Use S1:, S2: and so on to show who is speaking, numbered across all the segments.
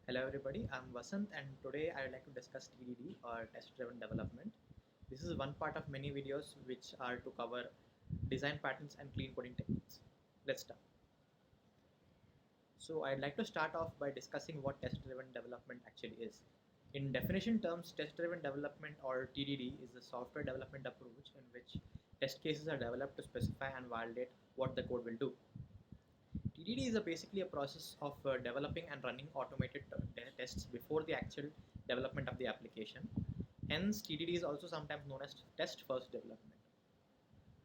S1: Hello everybody, I'm Vasant and today I would like to discuss TDD or test driven development. This is one part of many videos which are to cover design patterns and clean coding techniques. Let's start. So I'd like to start off by discussing what test driven development actually is. In definition terms, test driven development or TDD is a software development approach in which test cases are developed to specify and validate what the code will do. TDD is basically a process of developing and running automated tests before the actual development of the application. Hence, TDD is also sometimes known as test first development.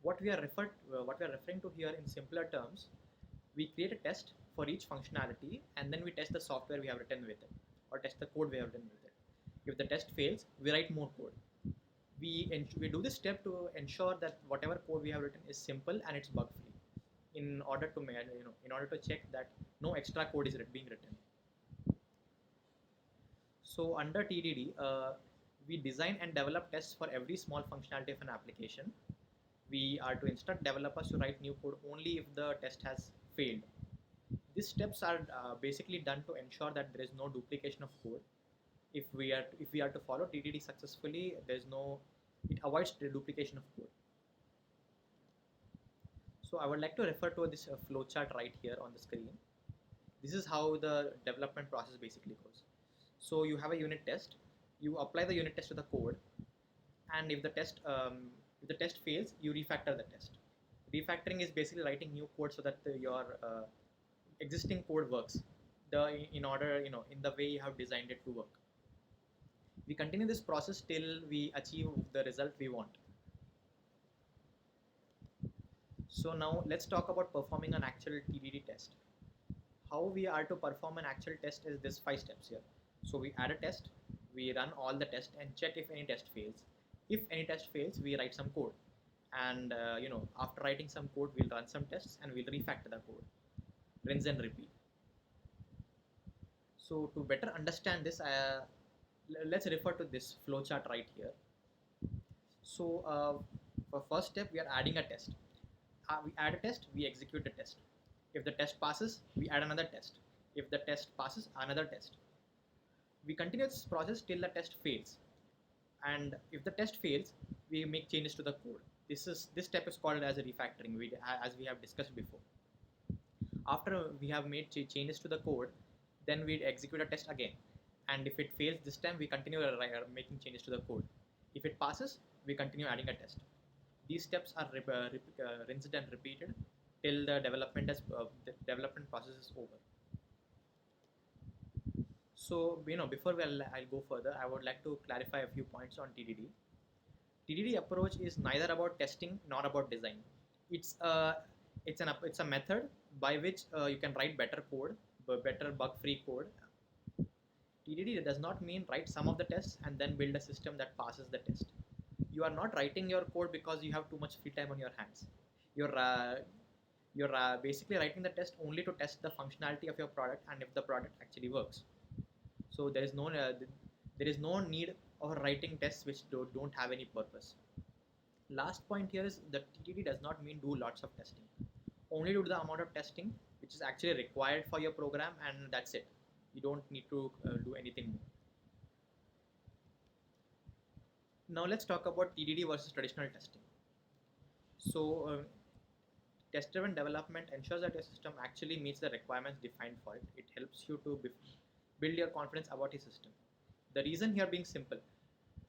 S1: What we are referring to here in simpler terms, we create a test for each functionality and then we test the software we have written with it or test the code we have written with it. If the test fails, we write more code. We do this step to ensure that whatever code we have written is simple and it's bug free in order to check that no extra code is being written. So under TDD, we design and develop tests for every small functionality of an application. We are to instruct developers to write new code only if the test has failed. These steps are basically done to ensure that there is no duplication of code. If we are to follow TDD successfully, it avoids the duplication of code. So I would like to refer to this flowchart right here on the screen. This is how the development process basically goes. So you have a unit test, you apply the unit test to the code, and if the test fails, you refactor the test. Refactoring is basically writing new code so that your existing code works in order, in the way you have designed it to work. We continue this process till we achieve the result we want. So now let's talk about performing an actual TDD test. How we are to perform an actual test is this 5 steps here. So we add a test, we run all the tests and check if any test fails. If any test fails, we write some code. And after writing some code, we'll run some tests and we'll refactor the code. Rinse and repeat. So to better understand this, let's refer to this flowchart right here. So for first step, we are adding a test. We add a test, we execute the test. If the test passes, we add another test. If the test passes, another test. We continue this process till the test fails. And if the test fails, we make changes to the code. This step is called as a refactoring, as we have discussed before. After we have made changes to the code, then we execute a test again. And if it fails this time, we continue making changes to the code. If it passes, we continue adding a test. These steps are rinsed and repeated till the development process is over. So before I'll go further, I would like to clarify a few points on TDD. TDD approach is neither about testing nor about design. It's a method by which you can write better code, better bug-free code. TDD does not mean write some of the tests and then build a system that passes the test. You are not writing your code because you have too much free time on your hands. You're basically writing the test only to test the functionality of your product and if the product actually works. So there is no need of writing tests which don't have any purpose. Last point here is that TDD does not mean do lots of testing. Only do the amount of testing which is actually required for your program, and that's it. You don't need to do anything more. Now let's talk about TDD versus traditional testing. So test-driven development ensures that your system actually meets the requirements defined for it. It helps you to build your confidence about your system. The reason here being simple.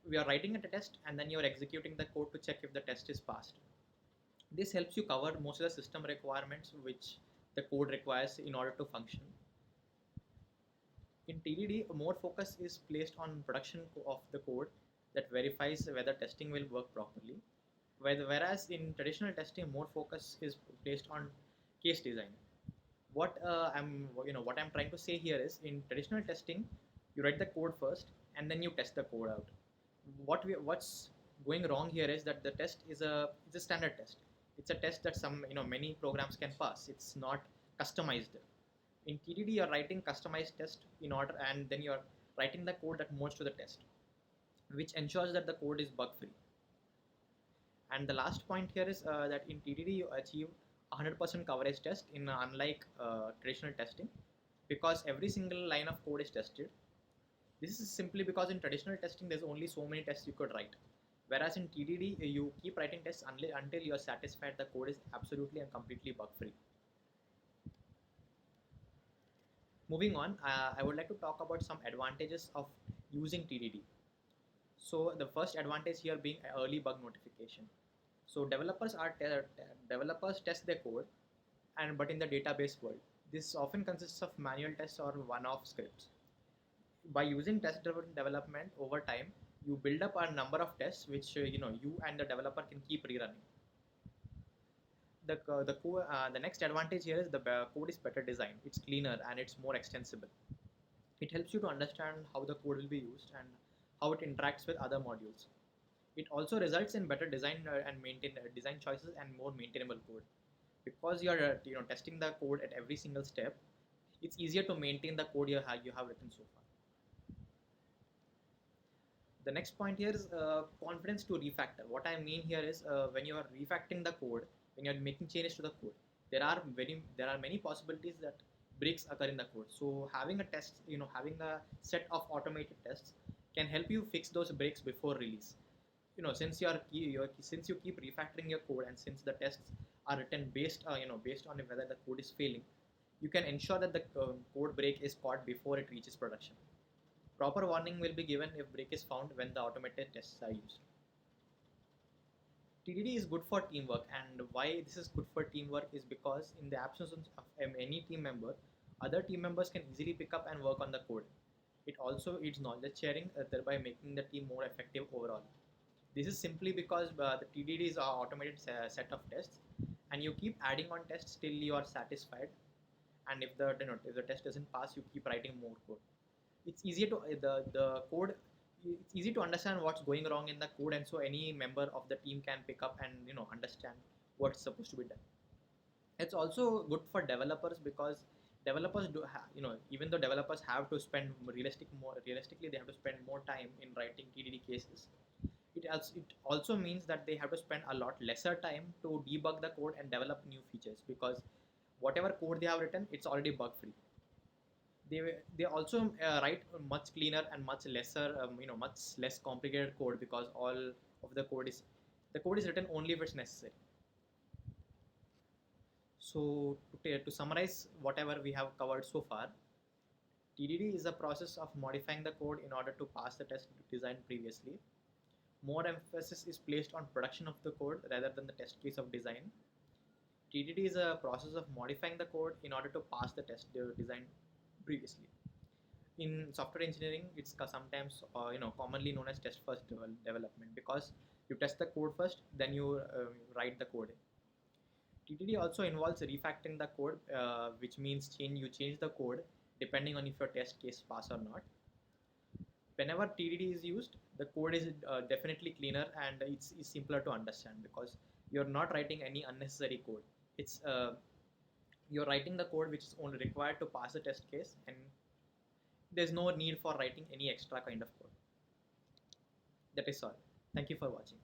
S1: We are writing a test and then you're executing the code to check if the test is passed. This helps you cover most of the system requirements which the code requires in order to function. In TDD, more focus is placed on production of the code that verifies whether testing will work properly. Whereas in traditional testing, more focus is placed on case design. What I'm trying to say here is, in traditional testing, you write the code first and then you test the code out. What's going wrong here is that the test is a standard test. It's a test that many programs can pass. It's not customized. In TDD, you're writing customized test in order, and then you're writing the code that merges to the test, which ensures that the code is bug free. And the last point here is that in TDD you achieve 100% coverage test, unlike traditional testing. because every single line of code is tested. This is simply because in traditional testing there's only so many tests you could write. Whereas in TDD you keep writing tests until you are satisfied the code is absolutely and completely bug free. Moving on, I would like to talk about some advantages of using TDD. So the first advantage here being early bug notification. So developers test their code, but in the database world, this often consists of manual tests or one-off scripts. By using test-driven development over time, you build up a number of tests which you and the developer can keep rerunning. The next advantage here is the code is better designed. It's cleaner and it's more extensible. It helps you to understand how the code will be used and how it interacts with other modules. It also results in better design and design choices and more maintainable code. Because you are testing the code at every single step, it's easier to maintain the code you have written so far. The next point here is confidence to refactor. What I mean here is when you are refactoring the code, when you are making changes to the code, there are many possibilities that breaks occur in the code. So having a test, having a set of automated tests can help you fix those breaks before release. Since since you keep refactoring your code and since the tests are written based on whether the code is failing, you can ensure that the code break is caught before it reaches production. Proper warning will be given if break is found when the automated tests are used. TDD is good for teamwork, and why this is good for teamwork is because in the absence of any team member, other team members can easily pick up and work on the code. It also aids knowledge sharing, thereby making the team more effective overall. This is simply because the TDD is an automated set of tests, and you keep adding on tests till you are satisfied. And if the test doesn't pass, you keep writing more code. It's easier to the code. It's easy to understand what's going wrong in the code, and so any member of the team can pick up and understand what's supposed to be done. It's also good for developers because developers even though developers have to spend realistically they have to spend more time in writing TDD cases. It also means that they have to spend a lot lesser time to debug the code and develop new features because whatever code they have written, it's already bug free. They also write much cleaner and much lesser much less complicated code because all of the code is written only if it's necessary. So to summarize whatever we have covered so far, TDD is a process of modifying the code in order to pass the test designed previously. More emphasis is placed on production of the code rather than the test case of design. TDD is a process of modifying the code in order to pass the test designed previously. In software engineering, it's sometimes commonly known as test first development because you test the code first, then you write the code. TDD also involves refactoring the code, which means you change the code depending on if your test case pass or not. Whenever TDD is used, the code is definitely cleaner and it's simpler to understand because you're not writing any unnecessary code. It's you're writing the code which is only required to pass the test case, and there's no need for writing any extra kind of code. That is all. Thank you for watching.